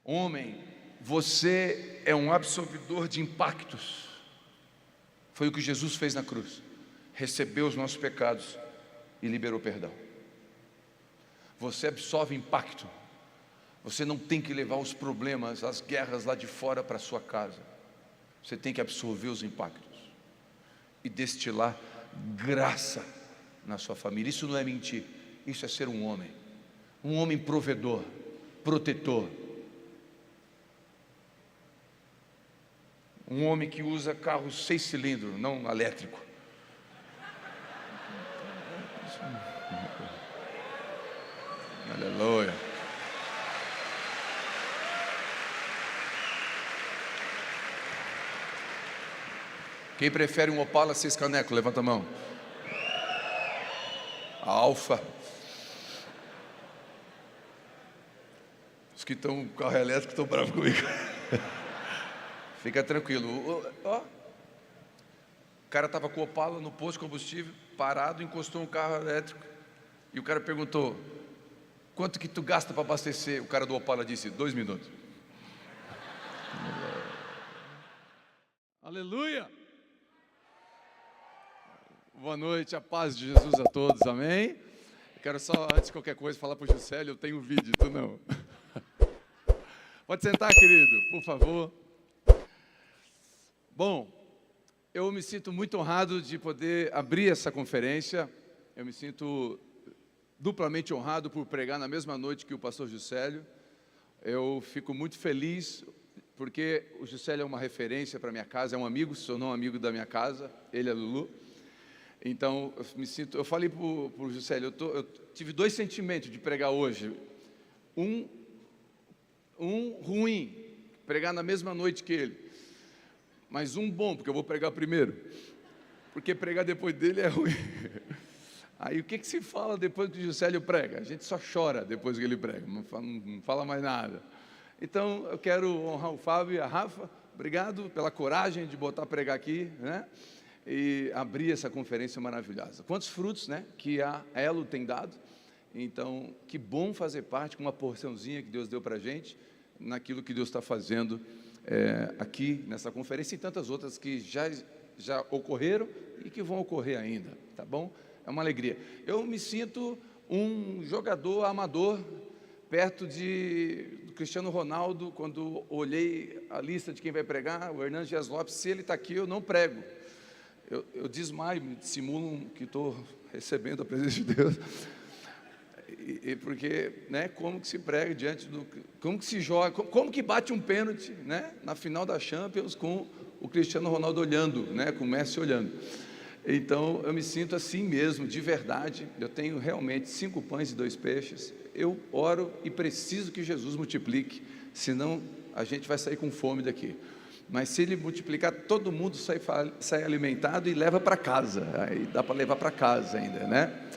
Homem, você é um absorvedor de impactos. Foi o que Jesus fez na cruz. Recebeu os nossos pecados e liberou perdão. Você absorve impacto. Você não tem que levar os problemas, as guerras lá de fora para a sua casa. Você tem que absorver os impactos e destilar graça na sua família. Isso não é mentir, isso é ser um homem provedor, protetor, um homem que usa carro 6 cilindros, não elétrico. Aleluia. Quem prefere um Opala 6 caneco? Levanta a mão. A Alfa. Os que estão com carro elétrico estão bravos comigo. Fica tranquilo. O cara estava com o Opala no posto de combustível, parado, encostou um carro elétrico. E o cara perguntou: quanto que tu gasta para abastecer? O cara do Opala disse: 2 minutos. Aleluia! Boa noite, a paz de Jesus a todos, amém? Eu quero só, antes de qualquer coisa, falar para o Juscelio, eu tenho um vídeo, tu não. Pode sentar, querido, por favor. Bom, eu me sinto muito honrado de poder abrir essa conferência. Eu me sinto duplamente honrado por pregar na mesma noite que o pastor Juscelio. Eu fico muito feliz, porque o Juscelio é uma referência para minha casa, é um amigo, se tornou um amigo da minha casa, ele é Lulu. Então, eu falei para o Juscelio, eu tive 2 sentimentos de pregar hoje. Um ruim, pregar na mesma noite que ele. Mas um bom, porque eu vou pregar primeiro. Porque pregar depois dele é ruim. Aí o que se fala depois que o Juscelio prega? A gente só chora depois que ele prega, não fala mais nada. Então, eu quero honrar o Fábio e a Rafa. Obrigado pela coragem de botar pregar aqui, né? E abrir essa conferência maravilhosa. Quantos frutos, né, que a Elo tem dado. Então, que bom fazer parte com uma porçãozinha que Deus deu para a gente, naquilo que Deus está fazendo aqui nessa conferência e tantas outras que já ocorreram e que vão ocorrer ainda, tá bom? É uma alegria. Eu me sinto um jogador amador perto do Cristiano Ronaldo. Quando olhei a lista de quem vai pregar, o Hernandes Dias Lopes, se ele está aqui, eu não prego. Eu desmaio, simulo que estou recebendo a presença de Deus. Porque, né, como que se prega diante do... Como que se joga, como que bate um pênalti, né, na final da Champions com o Cristiano Ronaldo olhando, né, com o Messi olhando. Então, eu me sinto assim mesmo, de verdade. Eu tenho realmente 5 pães e 2 peixes. Eu oro e preciso que Jesus multiplique, senão a gente vai sair com fome daqui. Mas se ele multiplicar, todo mundo sai alimentado e leva para casa. Aí dá para levar para casa ainda, né?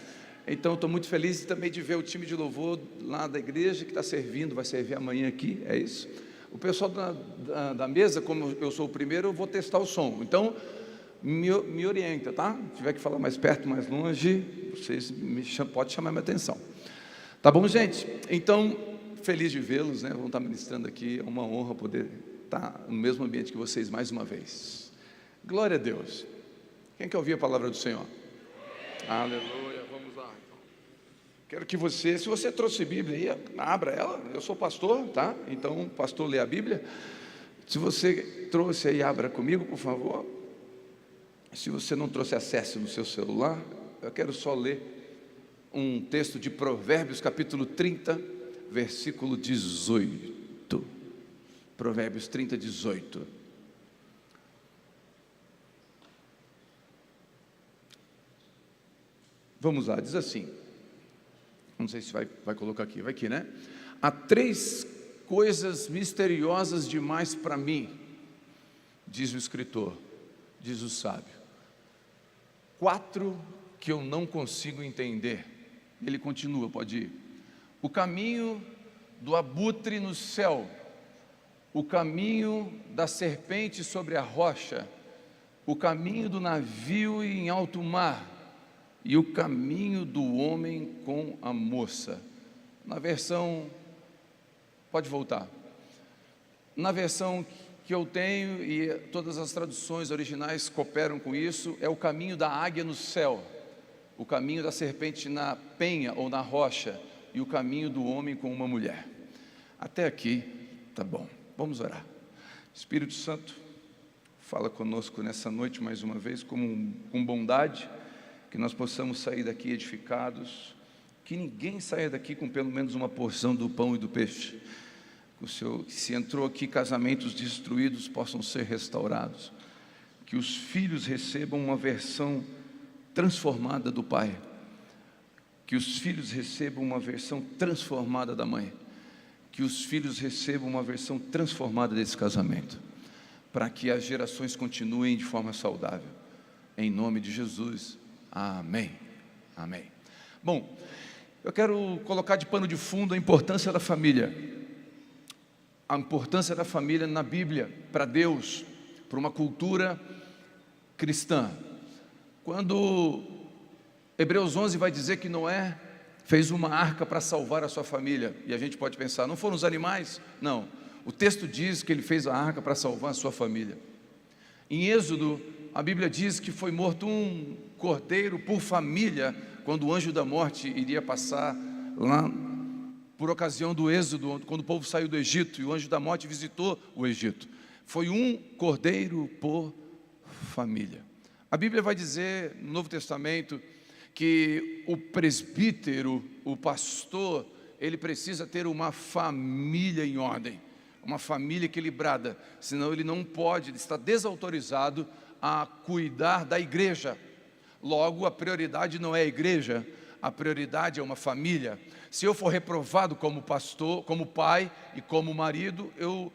Então, estou muito feliz também de ver o time de louvor lá da igreja que está servindo, vai servir amanhã aqui, é isso? O pessoal da mesa, como eu sou o primeiro, eu vou testar o som. Então, me orienta, tá? Se tiver que falar mais perto, mais longe, vocês podem chamar minha atenção. Tá bom, gente? Então, feliz de vê-los, né? Vão estar ministrando aqui, é uma honra poder estar no mesmo ambiente que vocês mais uma vez. Glória a Deus. Quem quer ouvir a palavra do Senhor? Aleluia, vamos lá. Quero que você, se você trouxe Bíblia aí, abra ela. Eu sou pastor, tá? Então, pastor lê a Bíblia. Se você trouxe aí, abra comigo, por favor. Se você não trouxe, acesse no seu celular. Eu quero só ler um texto de Provérbios, capítulo 30, versículo 18. Provérbios 30, 18. Vamos lá, diz assim. Não sei se vai colocar aqui, vai aqui, né? Há 3 coisas misteriosas demais para mim, diz o escritor, diz o sábio. 4 que eu não consigo entender. Ele continua, pode ir. O caminho do abutre no céu, o caminho da serpente sobre a rocha, o caminho do navio em alto mar, e o caminho do homem com a moça. Na versão, pode voltar, Na versão que eu tenho, e todas as traduções originais cooperam com isso, é o caminho da águia no céu, o caminho da serpente na penha ou na rocha, e o caminho do homem com uma mulher. Até aqui, tá bom. Vamos orar. Espírito Santo, fala conosco nessa noite mais uma vez, com bondade, que nós possamos sair daqui edificados, que ninguém saia daqui com pelo menos uma porção do pão e do peixe. Que o Senhor, se entrou aqui, casamentos destruídos possam ser restaurados, que os filhos recebam uma versão transformada do pai, que os filhos recebam uma versão transformada da mãe, que os filhos recebam uma versão transformada desse casamento, para que as gerações continuem de forma saudável, em nome de Jesus, amém, amém. Bom, eu quero colocar de pano de fundo a importância da família, na Bíblia, para Deus, para uma cultura cristã. Quando Hebreus 11 vai dizer que Noé fez uma arca para salvar a sua família, e a gente pode pensar, não foram os animais? Não, o texto diz que ele fez a arca para salvar a sua família. Em Êxodo, a Bíblia diz que foi morto um cordeiro por família, quando o anjo da morte iria passar lá, por ocasião do Êxodo, quando o povo saiu do Egito, e o anjo da morte visitou o Egito. Foi um cordeiro por família. A Bíblia vai dizer, no Novo Testamento, que o presbítero, o pastor, ele precisa ter uma família em ordem, uma família equilibrada, senão ele não pode, ele está desautorizado a cuidar da igreja. Logo, a prioridade não é a igreja, a prioridade é uma família. Se eu for reprovado como pastor, como pai e como marido, eu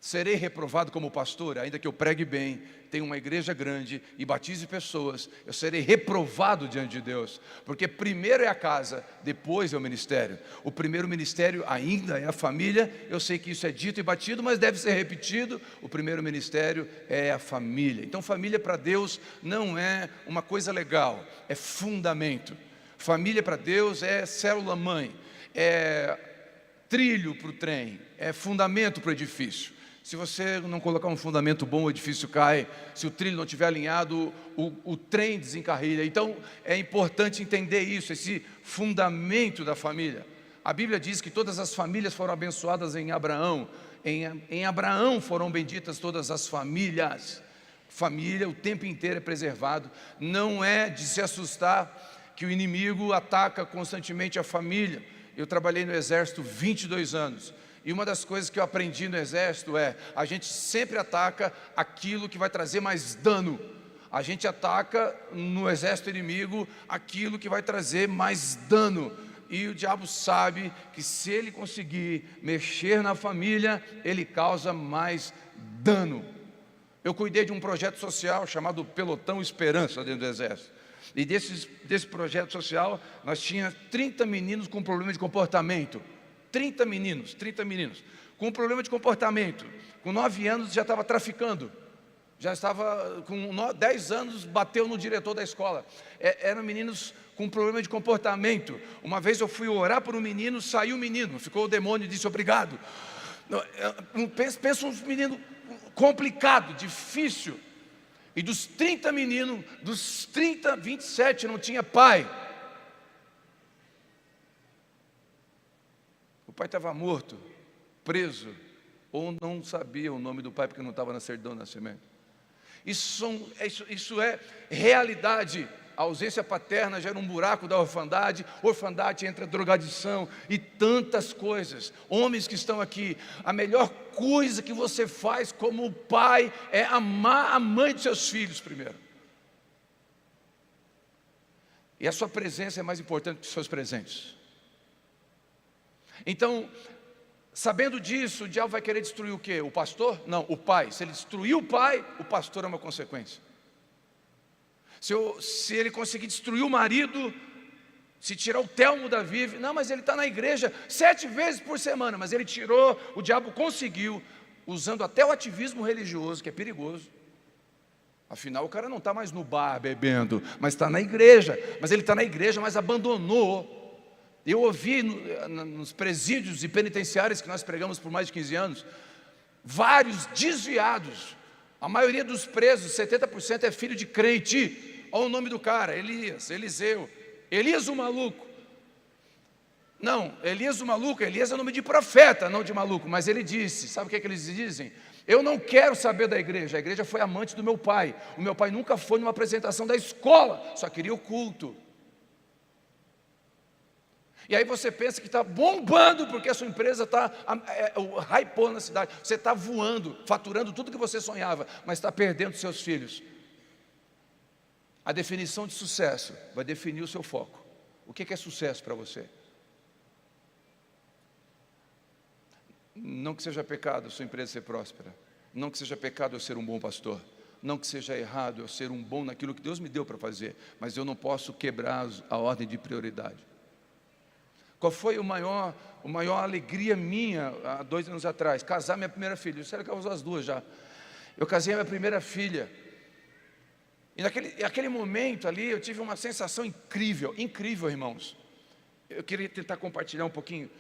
serei reprovado como pastor, ainda que eu pregue bem, tenha uma igreja grande e batize pessoas, eu serei reprovado diante de Deus, porque primeiro é a casa, depois é o ministério. O primeiro ministério ainda é a família, eu sei que isso é dito e batido, mas deve ser repetido, o primeiro ministério é a família. Então família para Deus não é uma coisa legal, é fundamento. Família para Deus é célula-mãe, é trilho para o trem, é fundamento para o edifício. Se você não colocar um fundamento bom, o edifício cai. Se o trilho não estiver alinhado, o trem desencarrilha. Então é importante entender isso, esse fundamento da família. A Bíblia diz que todas as famílias foram abençoadas em Abraão. Em Abraão foram benditas todas as famílias. Família o tempo inteiro é preservado. Não é de se assustar que o inimigo ataca constantemente a família. Eu trabalhei no exército 22 anos. E uma das coisas que eu aprendi no exército é, a gente sempre ataca aquilo que vai trazer mais dano. A gente ataca no exército inimigo aquilo que vai trazer mais dano. E o diabo sabe que se ele conseguir mexer na família, ele causa mais dano. Eu cuidei de um projeto social chamado Pelotão Esperança dentro do exército. E desse projeto social, nós tínhamos 30 meninos com problema de comportamento. 30 meninos, com problema de comportamento. Com 9 anos já estava traficando. Já estava, com 10 anos, bateu no diretor da escola. Eram meninos com problema de comportamento. Uma vez eu fui orar por um menino, saiu o menino, ficou o demônio e disse obrigado. Pensa um menino complicado, difícil. E dos 30 meninos, dos 30, 27 não tinha pai. O pai estava morto, preso, ou não sabia o nome do pai porque não estava na certidão de nascimento. Isso é realidade. A ausência paterna gera um buraco da orfandade entra drogadição e tantas coisas. Homens que estão aqui, a melhor coisa que você faz como pai é amar a mãe dos seus filhos primeiro. E a sua presença é mais importante que os seus presentes. Então, sabendo disso, o diabo vai querer destruir o quê? O pastor? Não, o pai. Se ele destruir o pai, o pastor é uma consequência. Se ele conseguir destruir o marido, se tirar o Telmo da Vive, não, mas ele está na igreja 7 vezes por semana, mas ele tirou, o diabo conseguiu, usando até o ativismo religioso, que é perigoso. Afinal, o cara não está mais no bar bebendo, mas está na igreja. Mas ele está na igreja, mas abandonou. Eu ouvi nos presídios e penitenciários que nós pregamos por mais de 15 anos, vários desviados. A maioria dos presos, 70% é filho de crente. Olha o nome do cara, Elias, Eliseu. Elias o maluco. Não, Elias o maluco, Elias é nome de profeta, não de maluco. Mas ele disse, sabe o que eles dizem? Eu não quero saber da igreja, a igreja foi amante do meu pai. O meu pai nunca foi numa apresentação da escola, só queria o culto. E aí você pensa que está bombando, porque a sua empresa está hypando na cidade. Você está voando, faturando tudo que você sonhava, mas está perdendo seus filhos. A definição de sucesso vai definir o seu foco. O que é sucesso para você? Não que seja pecado a sua empresa ser próspera. Não que seja pecado eu ser um bom pastor. Não que seja errado eu ser um bom naquilo que Deus me deu para fazer. Mas eu não posso quebrar a ordem de prioridade. Qual foi a maior alegria minha há 2 anos atrás? Casar minha primeira filha. Eu sei que eu casei as duas já. Eu casei a minha primeira filha. E naquele momento ali eu tive uma sensação incrível, irmãos. Eu queria tentar compartilhar um pouquinho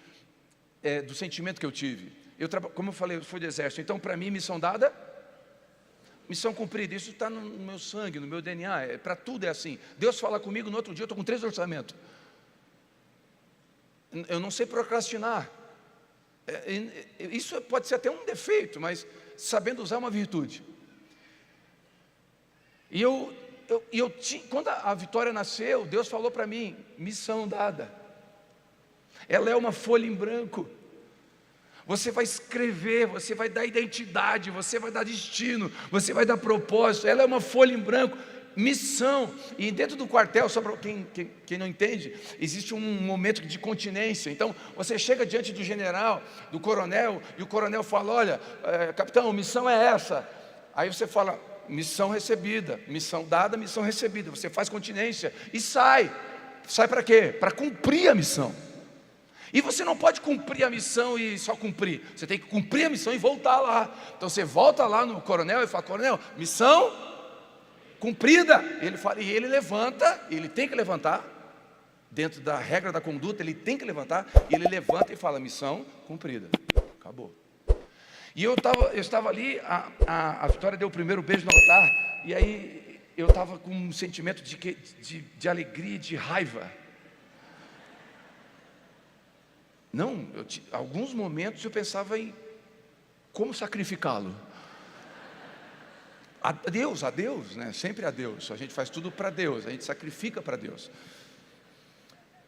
do sentimento que eu tive. Como eu falei, eu fui do exército. Então para mim, missão dada, missão cumprida. Isso está no meu sangue, no meu DNA. Para tudo é assim. Deus fala comigo, no outro dia eu estou com 3 orçamentos. Eu não sei procrastinar. Isso pode ser até um defeito, mas sabendo usar é uma virtude. E quando a Vitória nasceu, Deus falou para mim, missão dada. Ela é uma folha em branco. Você vai escrever, você vai dar identidade, você vai dar destino, você vai dar propósito. Ela é uma folha em branco. Missão. E dentro do quartel, só para quem não entende, existe um momento de continência. Então você chega diante do general, do coronel, e o coronel fala, olha, capitão, missão é essa. Aí você fala, missão recebida, missão dada, missão recebida. Você faz continência e sai para quê? Para cumprir a missão. E você não pode cumprir a missão e só cumprir, você tem que cumprir a missão e voltar lá. Então você volta lá no coronel e fala, coronel, missão cumprida. Ele fala, e ele levanta, ele tem que levantar, dentro da regra da conduta, ele tem que levantar, e ele levanta e fala, missão cumprida, acabou. E eu estava ali, a Vitória deu o primeiro beijo no altar, e aí eu estava com um sentimento de alegria, de raiva. Não, alguns momentos eu pensava em como sacrificá-lo. A Deus, né? Sempre a Deus. A gente faz tudo para Deus, a gente sacrifica para Deus.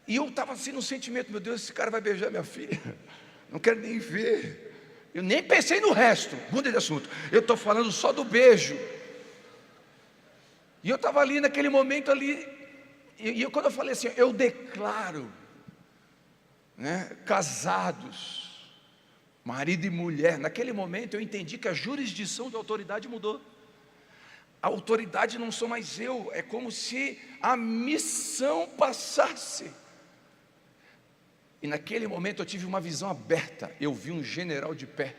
E eu estava assim no sentimento, meu Deus, esse cara vai beijar minha filha, não quero nem ver. Eu nem pensei no resto, muda de assunto. Eu estou falando só do beijo. E eu estava ali naquele momento ali, quando eu falei assim, eu declaro, né, casados, marido e mulher. Naquele momento eu entendi que a jurisdição de autoridade mudou. A autoridade não sou mais eu, é como se a missão passasse. E naquele momento eu tive uma visão aberta, eu vi um general de pé,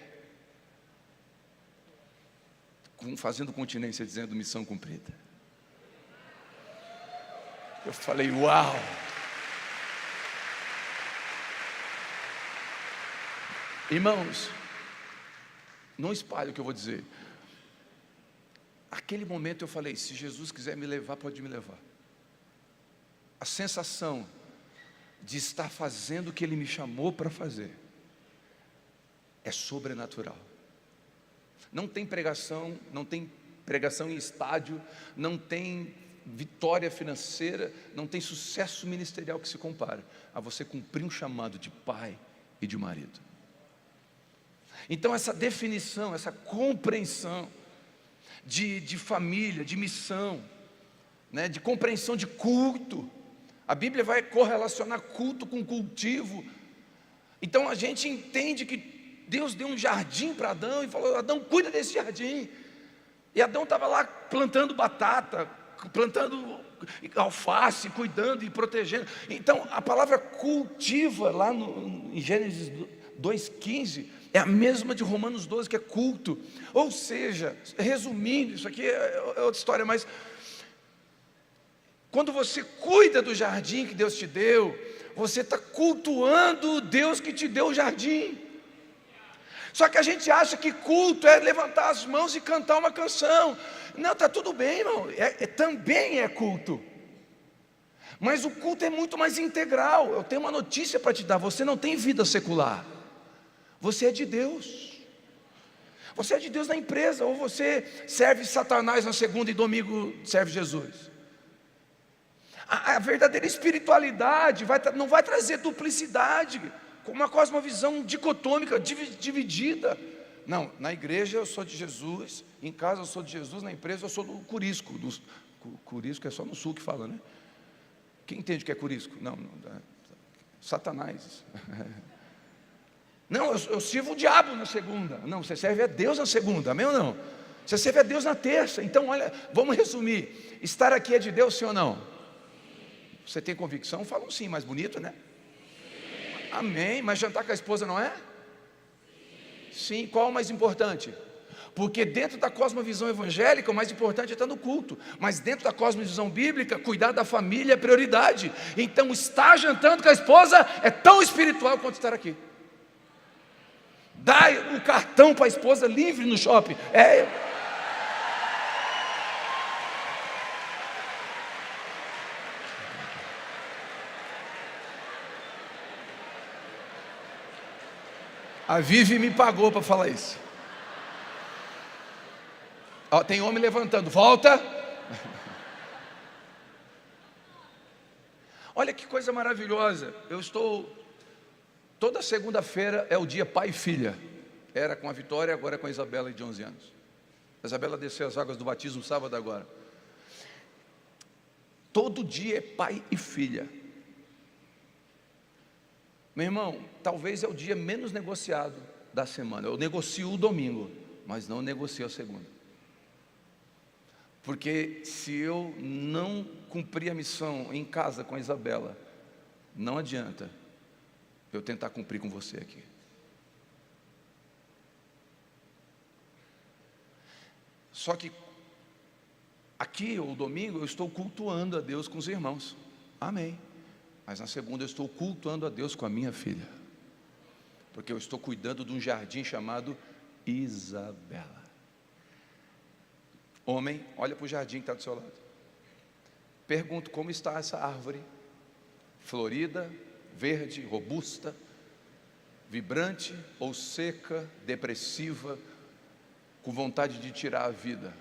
fazendo continência, dizendo missão cumprida. Eu falei, uau! Irmãos, não espalhe o que eu vou dizer. Aquele momento eu falei, se Jesus quiser me levar, pode me levar. A sensação de estar fazendo o que Ele me chamou para fazer é sobrenatural. Não tem pregação em estádio, não tem vitória financeira, não tem sucesso ministerial que se compara a você cumprir um chamado de pai e de marido. Então essa definição, essa compreensão de família, de missão, né, de compreensão de culto. A Bíblia vai correlacionar culto com cultivo. Então a gente entende que Deus deu um jardim para Adão e falou, Adão, cuida desse jardim. E Adão estava lá plantando batata, plantando alface, cuidando e protegendo. Então a palavra cultiva lá em Gênesis 2,15 é a mesma de Romanos 12, que é culto. Ou seja, resumindo, isso aqui é outra história, mas quando você cuida do jardim que Deus te deu, você está cultuando o Deus que te deu o jardim. Só que a gente acha que culto é levantar as mãos e cantar uma canção. Não, está tudo bem, irmão, também é culto. Mas o culto é muito mais integral. Eu tenho uma notícia para te dar: você não tem vida secular, você é de Deus. Você é de Deus na empresa, ou você serve Satanás na segunda e domingo serve Jesus. A verdadeira espiritualidade não vai trazer duplicidade, com uma cosmovisão dicotômica, dividida. Não, na igreja eu sou de Jesus, em casa eu sou de Jesus, na empresa eu sou do curisco. Curisco é só no sul que fala, né? Quem entende o que é curisco? Não, Satanás. Não, eu sirvo o diabo na segunda. Não, você serve a Deus na segunda, amém ou não? Você serve a Deus na terça. Então, olha, vamos resumir: estar aqui é de Deus, sim ou não? Você tem convicção? Fala um sim, mais bonito, né? Amém, mas jantar com a esposa não é? Sim, qual é o mais importante? Porque dentro da cosmovisão evangélica, o mais importante é estar no culto. Mas dentro da cosmovisão bíblica, cuidar da família é prioridade. Então, estar jantando com a esposa é tão espiritual quanto estar aqui. Dá o cartão para a esposa livre no shopping. A Vivi me pagou para falar isso. Ó, tem homem levantando, volta. Olha que coisa maravilhosa. Toda segunda-feira é o dia pai e filha. Era com a Vitória, agora é com a Isabela, de 11 anos. A Isabela desceu as águas do batismo sábado agora. Todo dia é pai e filha. Meu irmão, talvez é o dia menos negociado da semana. Eu negocio o domingo, mas não negocio a segunda. Porque se eu não cumprir a missão em casa com a Isabela, não adianta eu tentar cumprir com você aqui. Só que aqui, o domingo, eu estou cultuando a Deus com os irmãos. Amém. Mas na segunda eu estou cultuando a Deus com a minha filha. Porque eu estou cuidando de um jardim chamado Isabela. Homem, olha para o jardim que está do seu lado. Pergunto: como está essa árvore? Florida, verde, robusta, vibrante ou seca, depressiva, com vontade de tirar a vida?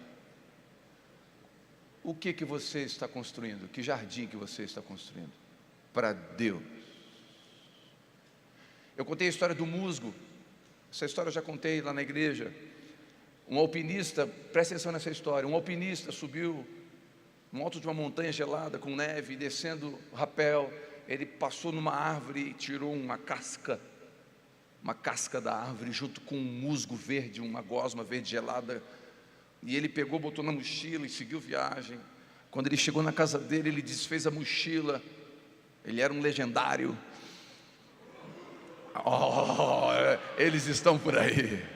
O que você está construindo? Que jardim que você está construindo? Para Deus. Eu contei a história do musgo. Essa história eu já contei lá na igreja. Um alpinista, presta atenção nessa história. Um alpinista subiu no alto de uma montanha gelada com neve, descendo o rapel. Ele passou numa árvore e tirou uma casca da árvore junto com um musgo verde, uma gosma verde gelada. E ele pegou, botou na mochila e seguiu viagem. Quando ele chegou na casa dele, ele desfez a mochila. Ele era um legendário. Eles estão por aí.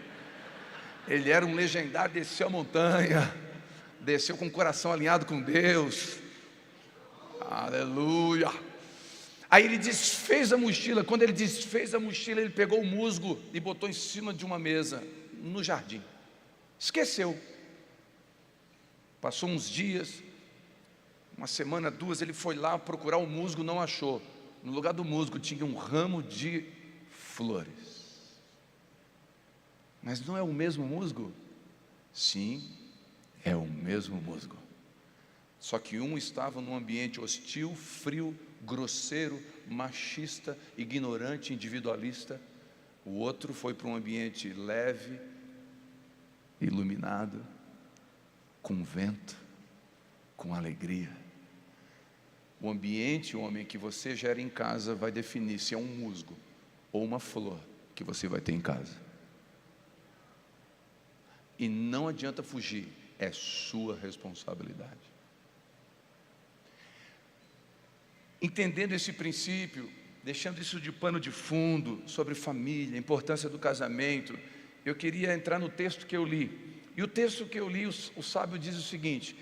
Ele era um legendário, desceu a montanha, desceu com o coração alinhado com Deus. Aleluia. Aí ele desfez a mochila. Quando ele desfez a mochila, ele pegou o musgo e botou em cima de uma mesa no jardim. Esqueceu. Passou uns dias, uma semana, duas, ele foi lá procurar o musgo, não achou. No lugar do musgo tinha um ramo de flores. Mas não é o mesmo musgo? Sim, é o mesmo musgo. Só que um estava num ambiente hostil, frio, grosseiro, machista, ignorante, individualista. O outro foi para um ambiente leve, iluminado, com vento, com alegria. O ambiente, homem, que você gera em casa vai definir se é um musgo ou uma flor que você vai ter em casa. E não adianta fugir, é sua responsabilidade. Entendendo esse princípio, deixando isso de pano de fundo, sobre família, a importância do casamento, eu queria entrar no texto que eu li. E o texto que eu li, o sábio diz o seguinte,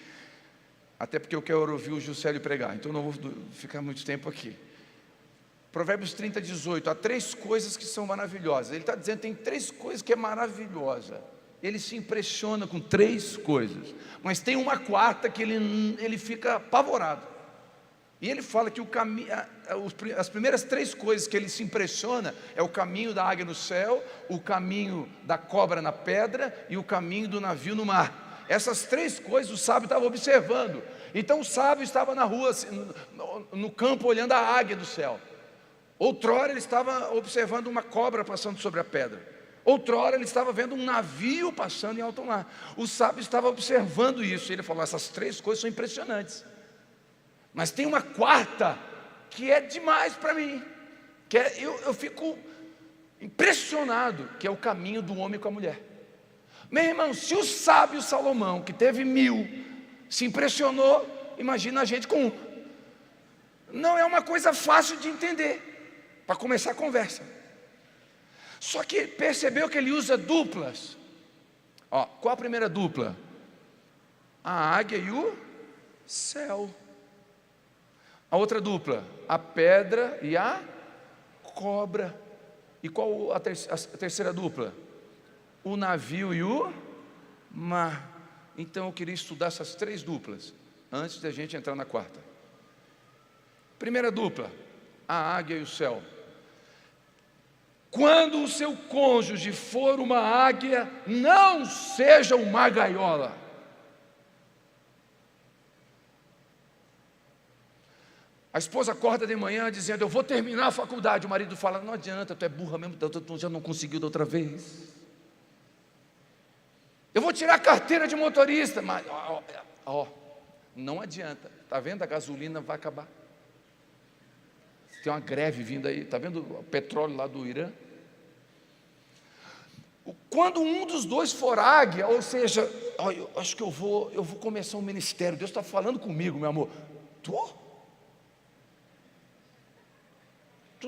até porque eu quero ouvir o Juscelio pregar, então não vou ficar muito tempo aqui. Provérbios 30, 18, há 3 coisas que são maravilhosas. Ele está dizendo que tem 3 coisas que é maravilhosa. Ele se impressiona com 3 coisas, mas tem uma quarta que ele fica apavorado. E ele fala que as primeiras 3 coisas que ele se impressiona é o caminho da águia no céu, o caminho da cobra na pedra e o caminho do navio no mar. Essas 3 coisas o sábio estava observando. Então o sábio estava na rua, no campo, olhando a águia do céu. Outrora ele estava observando uma cobra passando sobre a pedra. Outrora ele estava vendo um navio passando em alto mar. O sábio estava observando isso. Ele falou: essas 3 coisas são impressionantes, mas tem uma quarta que é demais para mim, que eu fico impressionado, que é o caminho do homem com a mulher. Meu irmão, se o sábio Salomão, que teve 1000, se impressionou, imagina a gente com 1. Não é uma coisa fácil de entender para começar a conversa. Só que percebeu que ele usa duplas. Qual a primeira dupla? A águia e o céu. A outra dupla, a pedra e a cobra. E qual a terceira dupla? O navio e o mar. Então eu queria estudar essas 3 duplas antes da gente entrar na quarta. Primeira dupla, a águia e o céu. Quando o seu cônjuge for uma águia, não seja uma gaiola. A esposa acorda de manhã dizendo: eu vou terminar a faculdade. O marido fala: não adianta, tu é burra mesmo, tu já não conseguiu da outra vez. Eu vou tirar a carteira de motorista. Mas, não adianta. Está vendo? A gasolina vai acabar. Tem uma greve vindo aí. Está vendo o petróleo lá do Irã? Quando um dos 2 for águia, ou seja, eu acho que eu vou começar um ministério. Deus está falando comigo, meu amor. Tu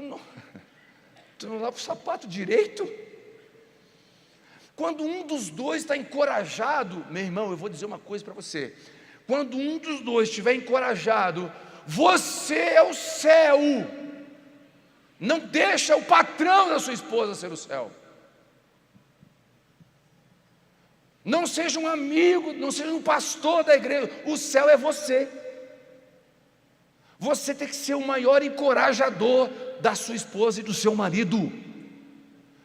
não lava o sapato direito? Quando um dos 2 está encorajado, meu irmão, eu vou dizer uma coisa para você. Quando um dos 2 estiver encorajado, você é o céu. Não deixa o patrão da sua esposa ser o céu. Não seja um amigo, não seja um pastor da igreja. O céu é você. Você tem que ser o maior encorajador da sua esposa e do seu marido.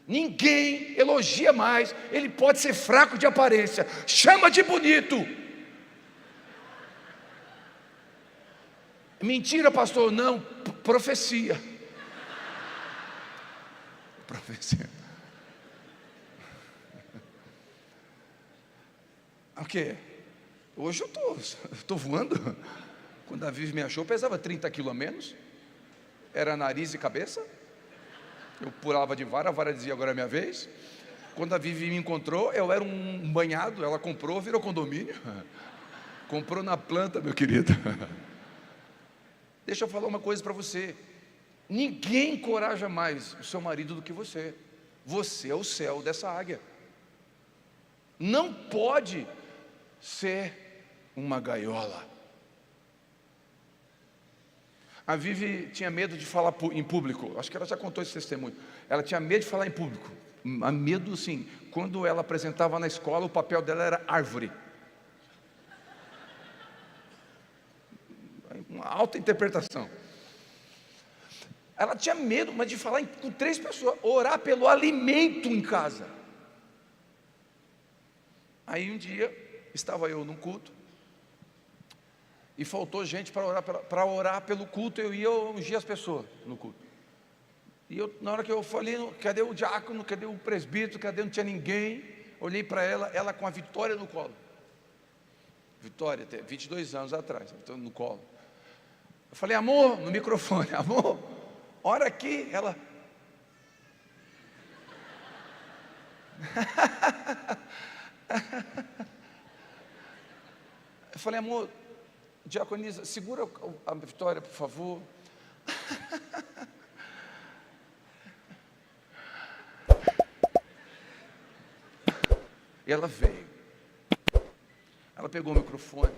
Ninguém elogia mais. Ele pode ser fraco de aparência, chama de bonito. Mentira, pastor? Não, profecia. Profecia. O quê? Hoje eu estou voando. Quando a Vivi me achou, eu pesava 30 quilos a menos. Era nariz e cabeça. Eu pulava de vara, a vara dizia: agora é minha vez. Quando a Vivi me encontrou, eu era um banhado. Ela comprou, virou condomínio. Comprou na planta, meu querido. Deixa eu falar uma coisa para você. Ninguém encoraja mais o seu marido do que você. Você é o céu dessa águia. Não pode ser uma gaiola. A Vivi tinha medo de falar em público. Acho que ela já contou esse testemunho. Ela tinha medo de falar em público. Medo, sim. Quando ela apresentava na escola, o papel dela era árvore. Uma alta interpretação. Ela tinha medo, mas de falar com 3 pessoas. Orar pelo alimento em casa. Aí um dia, estava eu num culto, e faltou gente para orar pelo culto. Eu ia ungir as pessoas no culto. E na hora que eu falei: cadê o diácono, cadê o presbítero, cadê? Não tinha ninguém. Olhei para ela com a Vitória no colo. Vitória, 22 anos atrás, no colo. Eu falei: amor, no microfone: amor, ora aqui. Ela... Eu falei: amor, diaconisa, segura a Vitória, por favor. E ela veio. Ela pegou o microfone.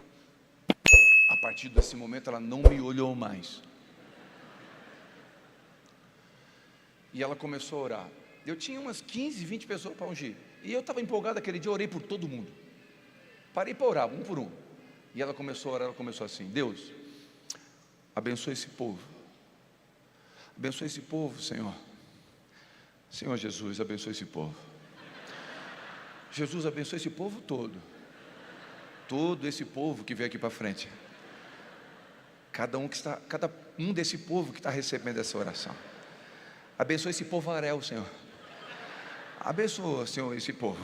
A partir desse momento ela não me olhou mais. E ela começou a orar. Eu tinha umas 15, 20 pessoas para ungir. E eu estava empolgado aquele dia, eu orei por todo mundo. Parei para orar, um por um. E ela começou a orar, ela começou assim: Deus, abençoa esse povo. Abençoa esse povo, Senhor. Senhor Jesus, abençoa esse povo. Jesus, abençoa esse povo todo. Todo esse povo que veio aqui para frente. Cada um desse povo que está recebendo essa oração. Abençoa esse povo Arel, Senhor. Abençoa, Senhor, esse povo.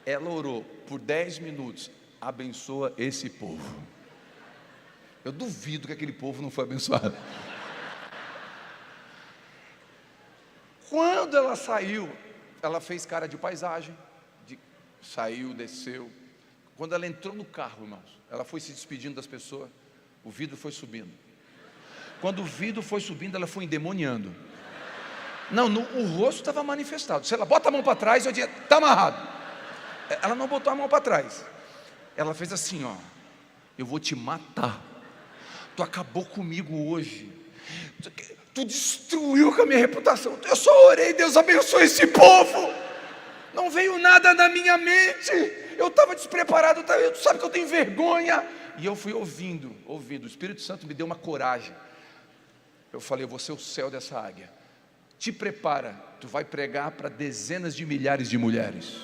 Ela orou por 10 minutos. Abençoa esse povo. Eu duvido que aquele povo não foi abençoado. Quando ela saiu, ela fez cara de paisagem. Saiu, desceu. Quando ela entrou no carro, irmãos, ela foi se despedindo das pessoas. O vidro foi subindo. Quando o vidro foi subindo, ela foi endemoniando. Não, o rosto estava manifestado. Se ela bota a mão para trás, eu dizia: está amarrado. Ela não botou a mão para trás. Ela fez assim, ó: eu vou te matar. Tu acabou comigo hoje. Tu destruiu com a minha reputação. Eu só orei: Deus abençoe esse povo. Não veio nada na minha mente. Eu estava despreparado. Tu sabe que eu tenho vergonha. E eu fui ouvindo. O Espírito Santo me deu uma coragem. Eu falei: eu vou ser o céu dessa águia. Te prepara, tu vai pregar para dezenas de milhares de mulheres.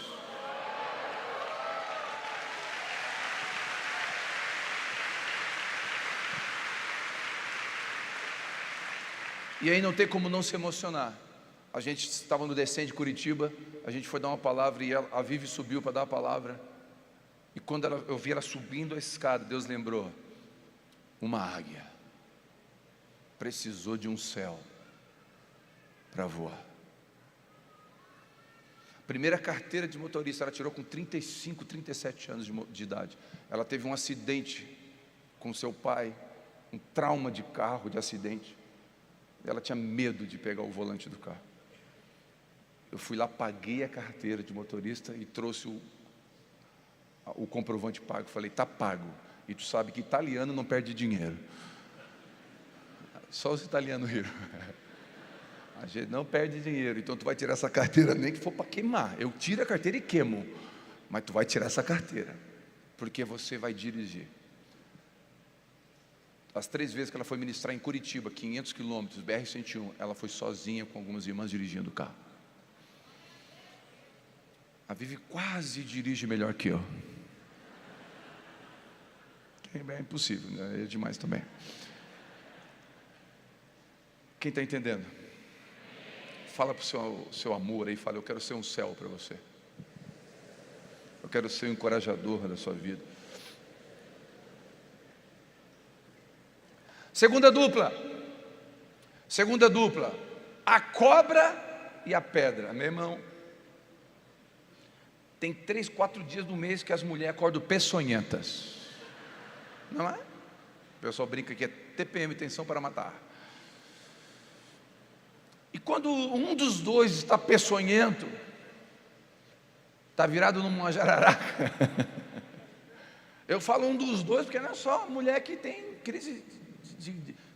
E aí não tem como não se emocionar. A gente estava no Descende de Curitiba, a gente foi dar uma palavra e a Vivi subiu para dar a palavra. E quando eu vi ela subindo a escada, Deus lembrou: uma águia precisou de um céu para voar. Primeira carteira de motorista ela tirou com 35, 37 anos de idade. Ela teve um acidente com seu pai, um trauma de carro, de acidente. Ela tinha medo de pegar o volante do carro. Eu fui lá, paguei a carteira de motorista e trouxe o comprovante pago. Falei: está pago. E tu sabe que italiano não perde dinheiro. Só os italianos riram. A gente não perde dinheiro, então tu vai tirar essa carteira, nem que for para queimar. Eu tiro a carteira e queimo, mas tu vai tirar essa carteira, porque você vai dirigir. As 3 vezes que ela foi ministrar em Curitiba, 500 quilômetros, BR-101, ela foi sozinha com algumas irmãs dirigindo o carro. A Vivi quase dirige melhor que eu. É impossível, né? É demais também. Quem está entendendo? Fala para o seu amor aí, fala: eu quero ser um céu para você. Eu quero ser um encorajador da sua vida. Segunda dupla, a cobra e a pedra. Meu irmão, tem 3, 4 dias do mês que as mulheres acordam peçonhentas, não é? O pessoal brinca que é TPM, tensão para matar. E quando um dos dois está peçonhento, está virado numa jararaca. Eu falo um dos dois, porque não é só mulher que tem crise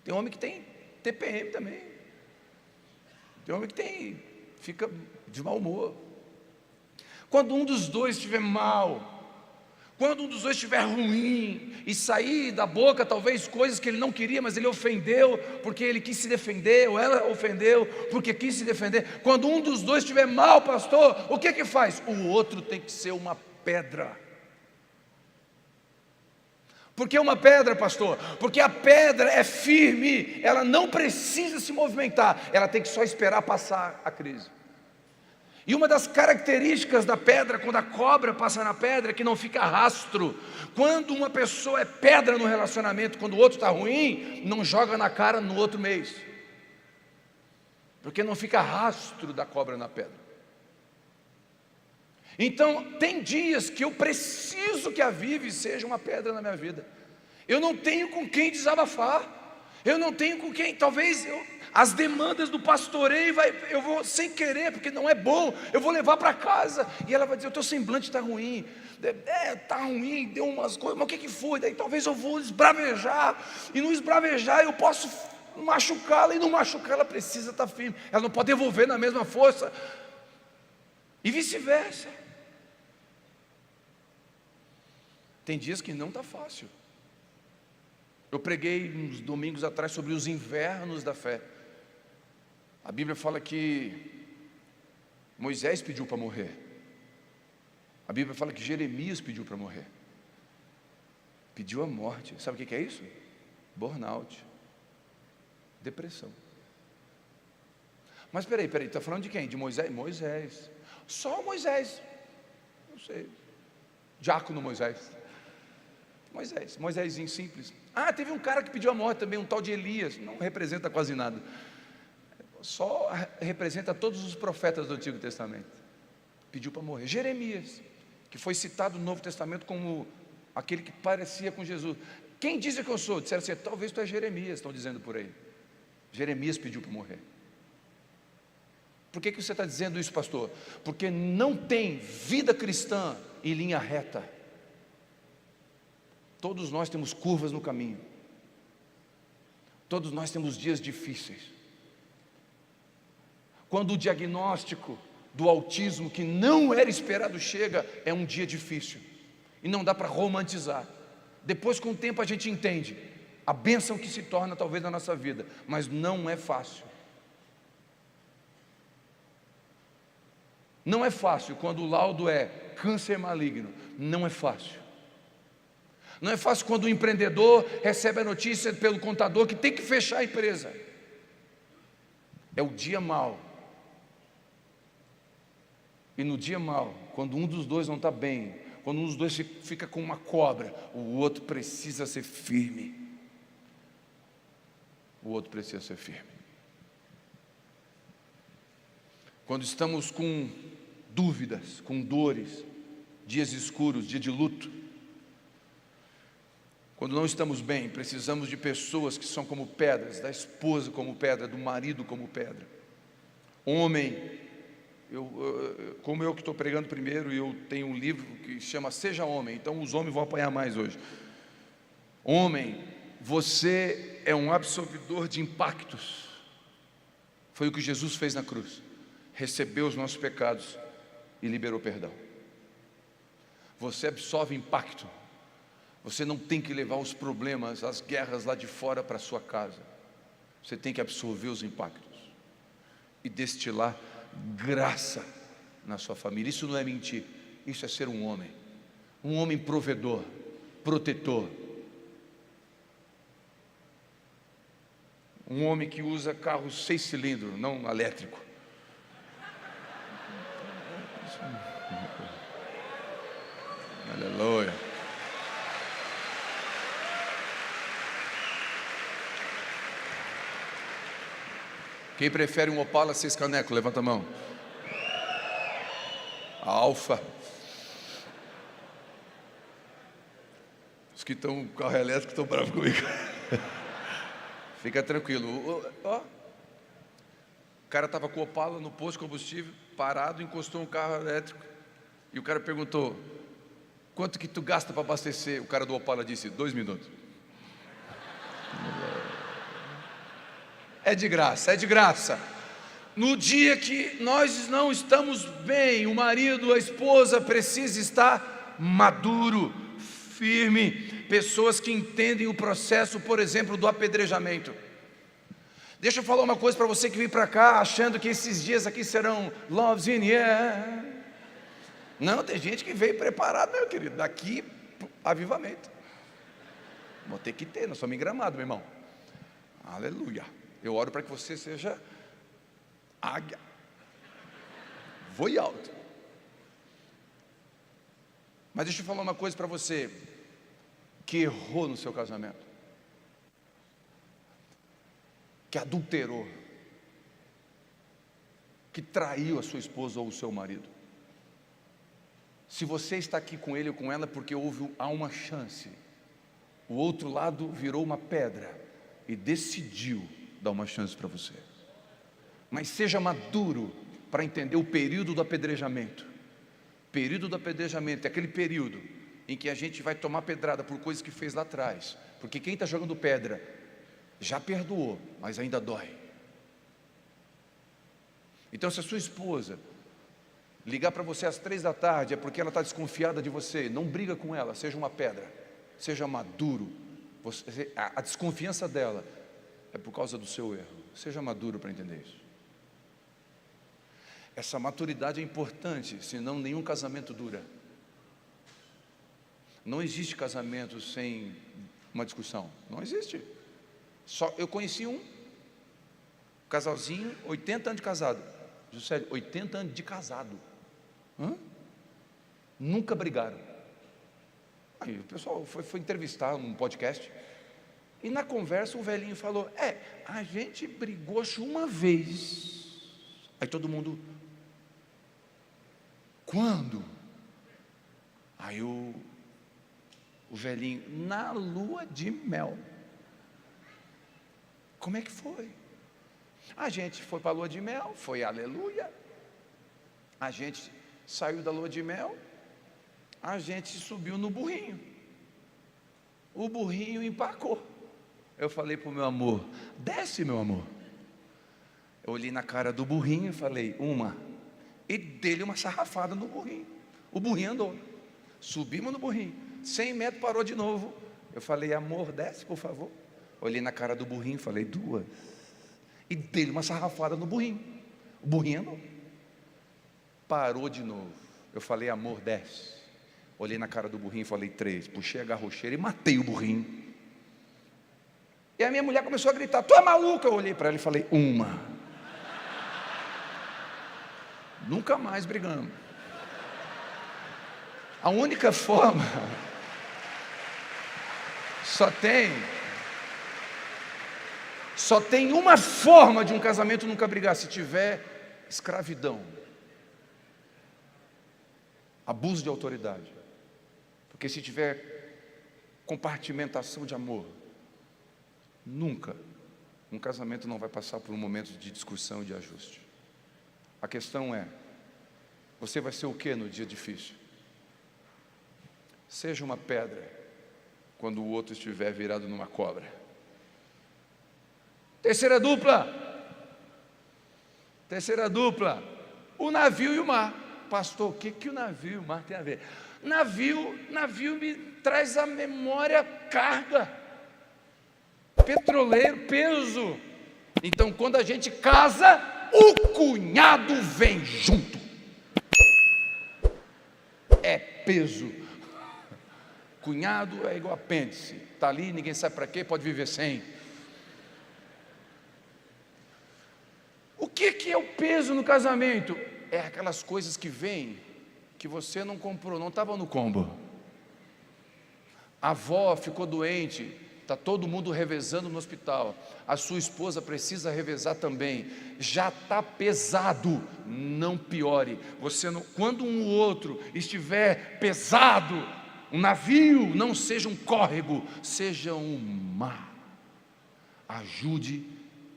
tem homem que tem TPM também. Tem homem que fica de mau humor. Quando um dos dois estiver mal, quando um dos dois estiver ruim, e sair da boca talvez coisas que ele não queria, mas ele ofendeu, porque ele quis se defender, ou ela ofendeu, porque quis se defender. Quando um dos dois estiver mal, pastor, o que faz? O outro tem que ser uma pedra. Por que uma pedra, pastor? Porque a pedra é firme, ela não precisa se movimentar, ela tem que só esperar passar a crise. E uma das características da pedra, quando a cobra passa na pedra, é que não fica rastro. Quando uma pessoa é pedra no relacionamento, quando o outro está ruim, não joga na cara no outro mês, porque não fica rastro da cobra na pedra. Então, tem dias que eu preciso que a Vivi seja uma pedra na minha vida. Eu não tenho com quem desabafar. Eu não tenho com quem, talvez as demandas do pastoreio, eu vou sem querer, porque não é bom, eu vou levar para casa. E ela vai dizer: o teu semblante está ruim. Está ruim, deu umas coisas, mas o que foi? Daí talvez eu vou esbravejar. E no esbravejar eu posso machucá-la, e não machucar, ela precisa estar firme, ela não pode devolver na mesma força, e vice-versa. Tem dias que não está fácil. Eu preguei uns domingos atrás sobre os invernos da fé. A Bíblia fala que Moisés pediu para morrer. A Bíblia fala que Jeremias pediu para morrer. Pediu a morte. Sabe o que é isso? Burnout. Depressão. Mas peraí, está falando de quem? De Moisés? Moisés. Só Moisés. Não sei. Diácono Moisés. Moisésinho simples. Teve um cara que pediu a morte também, um tal de Elias. Não representa quase nada. Só representa todos os profetas do Antigo Testamento. Pediu para morrer. Jeremias, que foi citado no Novo Testamento como aquele que parecia com Jesus. Quem diz que eu sou? Disseram assim, talvez tu és Jeremias, estão dizendo por aí. Jeremias pediu para morrer. Por que você está dizendo isso, pastor? Porque não tem vida cristã em linha reta. Todos nós temos curvas no caminho. Todos nós temos dias difíceis. Quando o diagnóstico do autismo, que não era esperado, chega, é um dia difícil. E não dá para romantizar. Depois, com o tempo, a gente entende a bênção que se torna talvez na nossa vida. Mas não é fácil. Não é fácil quando o laudo é câncer maligno. Não é fácil. Não é fácil quando o empreendedor recebe a notícia pelo contador que tem que fechar a empresa. É o dia mau. E no dia mau, quando um dos dois não está bem, quando um dos dois fica com uma cobra, o outro precisa ser firme. O outro precisa ser firme. Quando estamos com dúvidas, com dores, dias escuros, dia de luto, quando não estamos bem, precisamos de pessoas que são como pedras, da esposa como pedra, do marido como pedra. Homem, como eu que estou pregando primeiro, e eu tenho um livro que chama Seja Homem, então os homens vão apanhar mais hoje. Homem, você é um absorvedor de impactos. Foi o que Jesus fez na cruz. Recebeu os nossos pecados e liberou perdão. Você absorve impacto. Você não tem que levar os problemas, as guerras lá de fora para a sua casa. Você tem que absorver os impactos e destilar graça na sua família. Isso não é mentir, isso é ser um homem provedor, protetor, um homem que usa carro 6 cilindros, não elétrico. Aleluia. Quem prefere um Opala 6 caneco? Levanta a mão. A Alfa. Os que estão com carro elétrico estão bravos comigo. Fica tranquilo. O cara estava com o Opala no posto de combustível, parado, encostou um carro elétrico. E o cara perguntou, quanto que tu gasta para abastecer? O cara do Opala disse, 2 minutos. É de graça, é de graça. No dia que nós não estamos bem, o marido, a esposa precisa estar maduro, firme. Pessoas que entendem o processo, por exemplo, do apedrejamento. Deixa eu falar uma coisa para você que veio para cá achando que esses dias aqui serão loves in yeah. Não, tem gente que veio preparado, meu querido, daqui avivamento. Vou ter que ter, nós somos em Gramado, meu irmão. Aleluia. Eu oro para que você seja águia. Voe alto. Mas deixa eu falar uma coisa para você que errou no seu casamento, que adulterou, que traiu a sua esposa ou o seu marido. Se você está aqui com ele ou com ela, porque há uma chance. O outro lado virou uma pedra e decidiu dar uma chance para você. Mas seja maduro para entender o período do apedrejamento. Período do apedrejamento é aquele período em que a gente vai tomar pedrada por coisas que fez lá atrás. Porque quem está jogando pedra já perdoou, mas ainda dói. Então, se a sua esposa ligar para você às 3 da tarde, é porque ela está desconfiada de você. Não briga com ela, seja uma pedra, seja maduro. A desconfiança dela é por causa do seu erro. Seja maduro para entender isso. Essa maturidade é importante, senão nenhum casamento dura. Não existe casamento sem uma discussão, não existe. Só eu conheci um casalzinho, 80 anos de casado. Juscelio, 80 anos de casado. Nunca brigaram. Aí o pessoal foi entrevistar num podcast, e na conversa o velhinho falou: a gente brigou acho uma vez. Aí todo mundo: quando? Aí o velhinho: na lua de mel. Como é que foi? A gente foi para a lua de mel, foi aleluia. A gente saiu da lua de mel, a gente subiu no burrinho. O burrinho empacou. Eu falei para o meu amor: desce, meu amor. Eu olhei na cara do burrinho e falei: uma. E dei-lhe uma sarrafada no burrinho. O burrinho andou. Subimos no burrinho. 100 metros, parou de novo. Eu falei: amor, desce, por favor. Olhei na cara do burrinho e falei: duas. E dei-lhe uma sarrafada no burrinho. O burrinho andou. Parou de novo. Eu falei: amor, desce. Olhei na cara do burrinho e falei: 3. Puxei a garrocheira e matei o burrinho. E a minha mulher começou a gritar: tu é maluca? Eu olhei para ela e falei: uma. Nunca mais brigamos. A única forma, só tem uma forma de um casamento nunca brigar: se tiver escravidão, abuso de autoridade. Porque se tiver compartimentação de amor, nunca um casamento não vai passar por um momento de discussão e de ajuste. A questão é: você vai ser o que no dia difícil? Seja uma pedra quando o outro estiver virado numa cobra. Terceira dupla, o navio e o mar. Pastor, o que o navio e o mar tem a ver? Navio me traz à memória carga, petroleiro, peso. Então, quando a gente casa, o cunhado vem junto. É peso. Cunhado é igual apêndice, está ali, ninguém sabe para quê, pode viver sem. O que é o peso no casamento? É aquelas coisas que vêm, que você não comprou, não estava no combo. A avó ficou doente, está todo mundo revezando no hospital, a sua esposa precisa revezar também, já está pesado, não piore. Quando um ou outro estiver pesado, um navio não seja um córrego, seja um mar. Ajude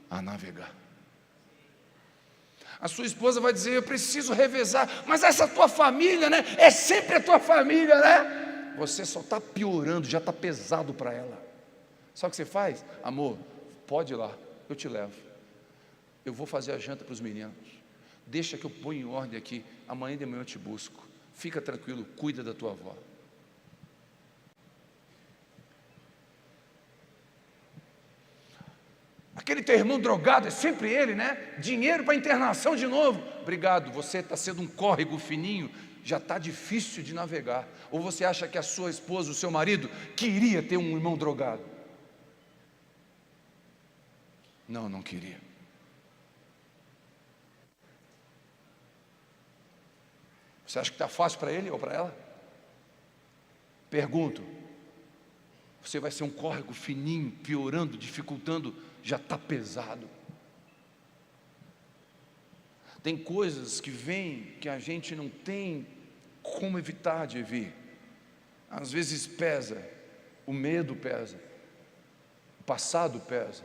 a navegar. A sua esposa vai dizer: eu preciso revezar, mas essa tua família, né? É sempre a tua família, né? Você só está piorando, já está pesado para ela. Sabe o que você faz? Amor, pode ir lá, eu te levo. Eu vou fazer a janta para os meninos. Deixa que eu ponho em ordem aqui. Amanhã de manhã eu te busco. Fica tranquilo, cuida da tua avó. Aquele teu irmão drogado, é sempre ele, né? Dinheiro para internação de novo. Obrigado, você está sendo um córrego fininho, já está difícil de navegar. Ou você acha que a sua esposa, o seu marido, queria ter um irmão drogado? Não queria. Você acha que está fácil para ele ou para ela? Pergunto. Você vai ser um córrego fininho, piorando, dificultando, já está pesado. Tem coisas que vêm que a gente não tem como evitar de vir. Às vezes pesa, o medo pesa, o passado pesa.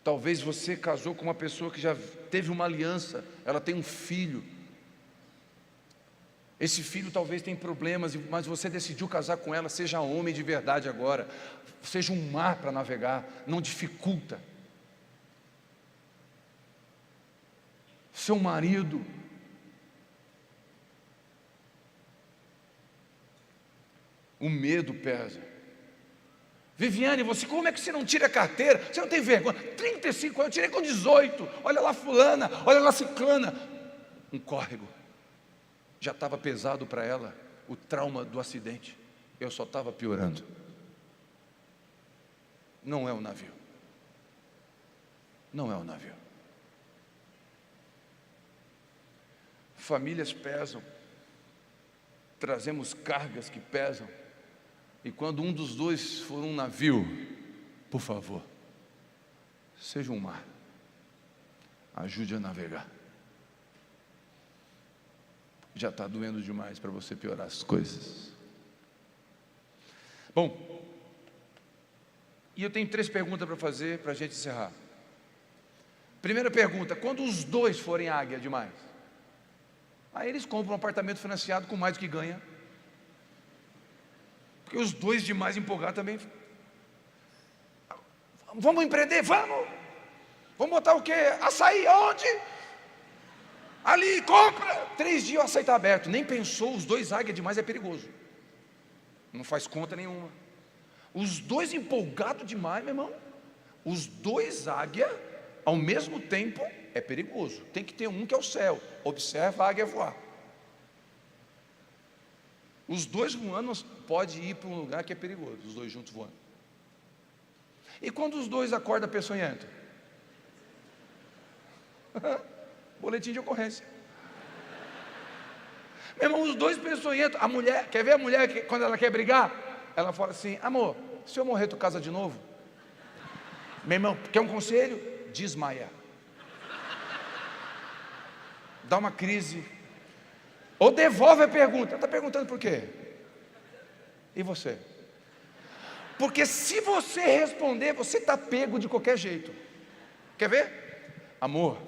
Talvez você casou com uma pessoa que já teve uma aliança, ela tem um filho. Esse filho talvez tenha problemas, mas você decidiu casar com ela. Seja homem de verdade agora. Seja um mar para navegar, não dificulta. Seu marido, o medo pesa. Viviane, como é que você não tira a carteira? Você não tem vergonha? 35 anos, eu tirei com 18. Olha lá fulana, olha lá ciclana. Um córrego. Já estava pesado para ela o trauma do acidente. Eu só estava piorando. Não é o navio. Não é o navio. Famílias pesam. Trazemos cargas que pesam. E quando um dos dois for um navio, por favor, seja um mar. Ajude a navegar. Já está doendo demais para você piorar as coisas. Bom, e eu tenho 3 perguntas para fazer para a gente encerrar. Primeira pergunta: quando os dois forem águia demais, aí eles compram um apartamento financiado com mais do que ganha. Porque os dois demais empolgados também. Vamos empreender? Vamos! Vamos botar o quê? Açaí, onde? Ali, compra! 3 dias o açaí está aberto. Nem pensou, os dois águia demais é perigoso. Não faz conta nenhuma. Os dois empolgados demais, meu irmão. Os dois águia, ao mesmo tempo, é perigoso. Tem que ter um que é o céu. Observa a águia voar. Os dois voando, pode ir para um lugar que é perigoso. Os dois juntos voando. E quando os dois acordam peçonhento? Boletim de ocorrência. Meu irmão, os dois peçonhentos. A mulher, quer ver a mulher que quando ela quer brigar? Ela fala assim: amor, se eu morrer tu casa de novo? Meu irmão, quer um conselho? Desmaia. Dá uma crise. Ou devolve a pergunta. Está perguntando por quê? E você? Porque se você responder, você está pego de qualquer jeito. Quer ver? Amor,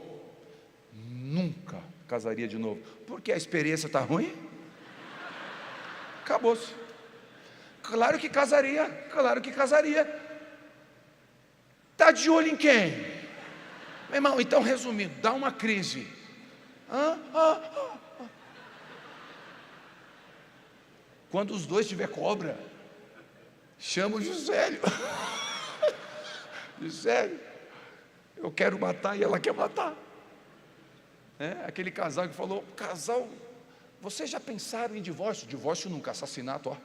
nunca casaria de novo. Porque a experiência está ruim? Acabou-se. Claro que casaria, claro que casaria. Está de olho em quem? Meu irmão, então resumindo, dá uma crise. Quando os dois tiver cobra, chama o Juscelio. Juscelio, eu quero matar e ela quer matar. Aquele casal que falou: casal, vocês já pensaram em divórcio? Divórcio nunca, assassinato, ó.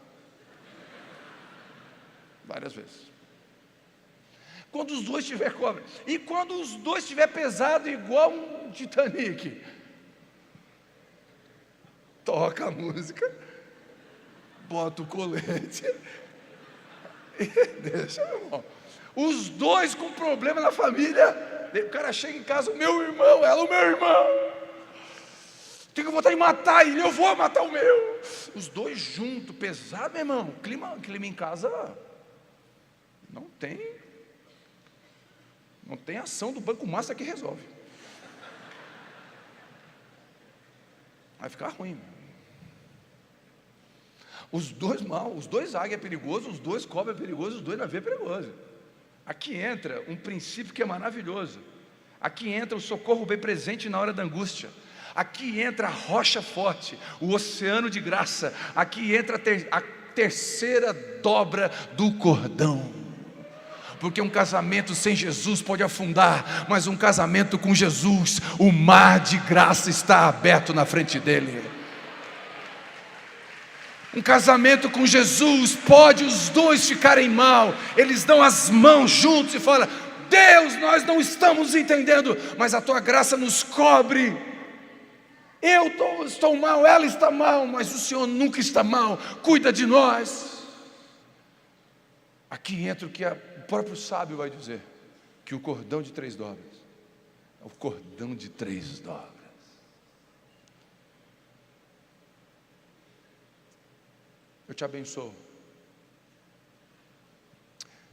Várias vezes. Quando os dois tiver cobra. E quando os dois tiver pesado igual um Titanic, toca a música, bota o colete e deixa, meu irmão. Os dois com problema na família. O cara chega em casa: o meu irmão, ela, o meu irmão. Tenho vontade de matar ele, eu vou matar o meu. Os dois juntos, pesado, meu irmão. Clima em casa não tem ação do Banco Master que resolve. Vai ficar ruim. Os dois mal, os dois águia é perigoso, os dois cobra é perigoso, os dois navio é perigoso. Aqui entra um princípio que é maravilhoso. Aqui entra o socorro bem presente na hora da angústia. Aqui entra a rocha forte, o oceano de graça. Aqui entra a terceira dobra do cordão. Porque um casamento sem Jesus pode afundar, mas um casamento com Jesus, o mar de graça está aberto na frente dele. Um casamento com Jesus pode os dois ficarem mal. Eles dão as mãos juntos e falam: Deus, nós não estamos entendendo, mas a tua graça nos cobre. Eu estou mal, ela está mal, mas o Senhor nunca está mal. Cuida de nós. Aqui entra o que o próprio sábio vai dizer: que o cordão de 3 dobras é o cordão de 3 dobras. Eu te abençoo.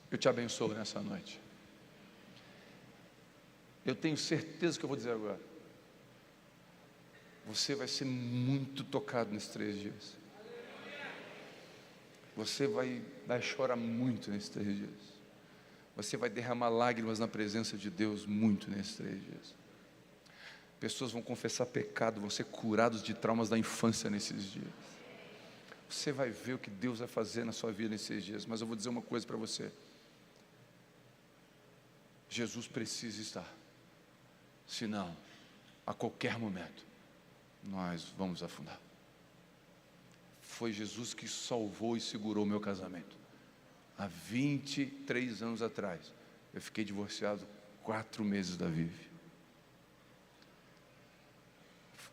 Eu te abençoo nessa noite. Eu tenho certeza que eu vou dizer agora. você vai ser muito tocado nesses 3 dias. Você vai chorar muito nesses 3 dias. Você vai derramar lágrimas na presença de Deus muito nesses 3 dias. Pessoas vão confessar pecado, vão ser curados de traumas da infância nesses dias. Você vai ver o que Deus vai fazer na sua vida nesses dias. Mas eu vou dizer uma coisa para você. Jesus precisa estar. Senão, a qualquer momento, nós vamos afundar. Foi Jesus que salvou e segurou o meu casamento. Há 23 anos atrás, eu fiquei divorciado 4 meses da Vivi.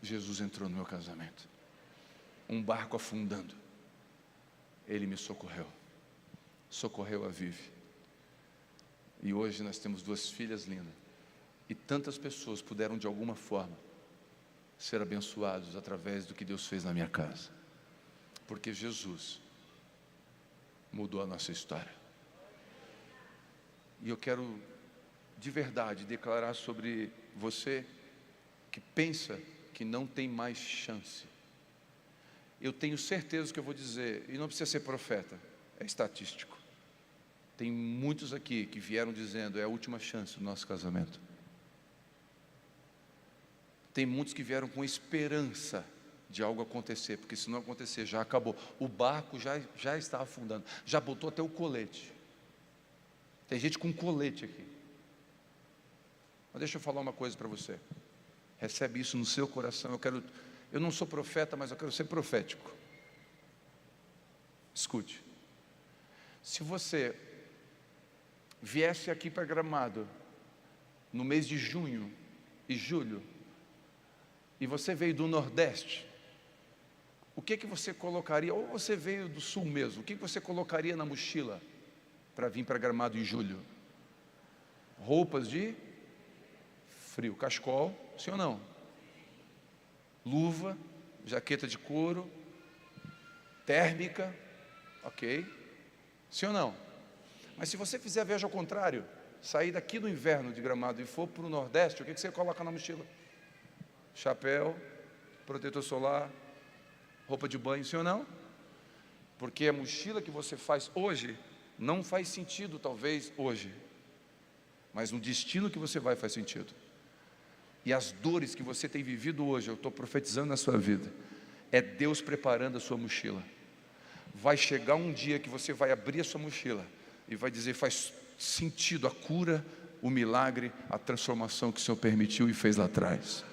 Jesus entrou no meu casamento. Um barco afundando, Ele me socorreu. Socorreu a Vivi. E hoje nós temos 2 filhas lindas. E tantas pessoas puderam de alguma forma ser abençoados através do que Deus fez na minha casa. Porque Jesus mudou a nossa história. E eu quero de verdade declarar sobre você que pensa que não tem mais chance. Eu tenho certeza que eu vou dizer, e não precisa ser profeta, é estatístico. Tem muitos aqui que vieram dizendo, é a última chance do nosso casamento. Tem muitos que vieram com esperança de algo acontecer, porque se não acontecer, já acabou. O barco já está afundando, já botou até o colete. Tem gente com colete aqui. Mas deixa eu falar uma coisa para você. Recebe isso no seu coração. Eu não sou profeta, mas eu quero ser profético. Escute. Se você viesse aqui para Gramado no mês de junho e julho, e você veio do Nordeste, o que você colocaria, ou você veio do Sul mesmo, o que você colocaria na mochila para vir para Gramado em julho? Roupas de frio, cachecol, sim ou não? Luva, jaqueta de couro, térmica, ok? Sim ou não? Mas se você fizer a viagem ao contrário, sair daqui do inverno de Gramado e for para o Nordeste, o que você coloca na mochila? Chapéu, protetor solar, roupa de banho, sim ou não? Porque a mochila que você faz hoje não faz sentido, talvez, hoje. Mas no destino que você vai faz sentido. E as dores que você tem vivido hoje, eu estou profetizando na sua vida, é Deus preparando a sua mochila. Vai chegar um dia que você vai abrir a sua mochila e vai dizer, faz sentido a cura, o milagre, a transformação que o Senhor permitiu e fez lá atrás.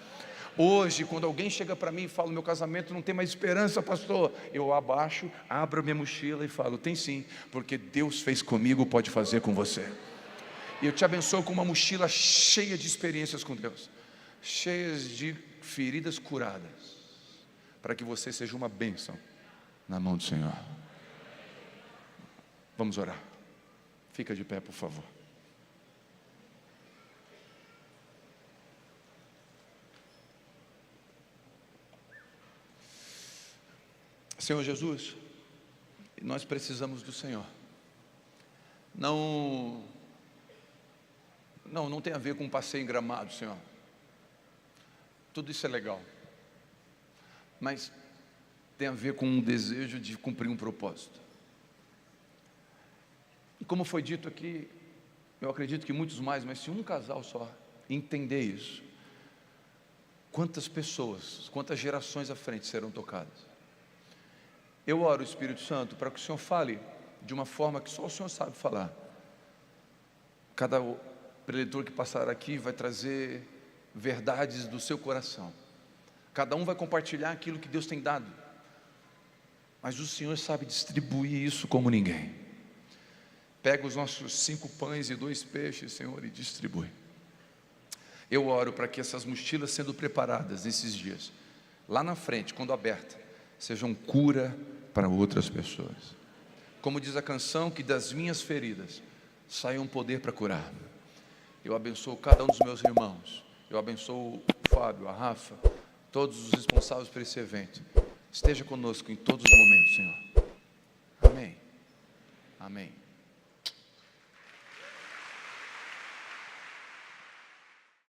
Hoje, quando alguém chega para mim e fala, meu casamento não tem mais esperança, pastor, eu abaixo, abro a minha mochila e falo, tem sim, porque Deus fez comigo, pode fazer com você. E eu te abençoo com uma mochila cheia de experiências com Deus, cheias de feridas curadas, para que você seja uma bênção na mão do Senhor. Vamos orar. Fica de pé, por favor. Senhor Jesus, nós precisamos do Senhor. Não tem a ver com um passeio em Gramado, Senhor. Tudo isso é legal. Mas tem a ver com um desejo de cumprir um propósito. E como foi dito aqui, eu acredito que muitos mais, mas se um casal só entender isso, quantas pessoas, quantas gerações à frente serão tocadas? Eu oro, Espírito Santo, para que o Senhor fale de uma forma que só o Senhor sabe falar. Cada preletor que passar aqui vai trazer verdades do seu coração. Cada um vai compartilhar aquilo que Deus tem dado. Mas o Senhor sabe distribuir isso como ninguém. Pega os nossos 5 pães e 2 peixes, Senhor, e distribui. Eu oro para que essas mochilas sendo preparadas nesses dias, lá na frente, quando aberta, sejam cura para outras pessoas. Como diz a canção, que das minhas feridas saia um poder para curar. Eu abençoo cada um dos meus irmãos. Eu abençoo o Fábio, a Rafa, todos os responsáveis por esse evento. Esteja conosco em todos os momentos, Senhor. Amém. Amém.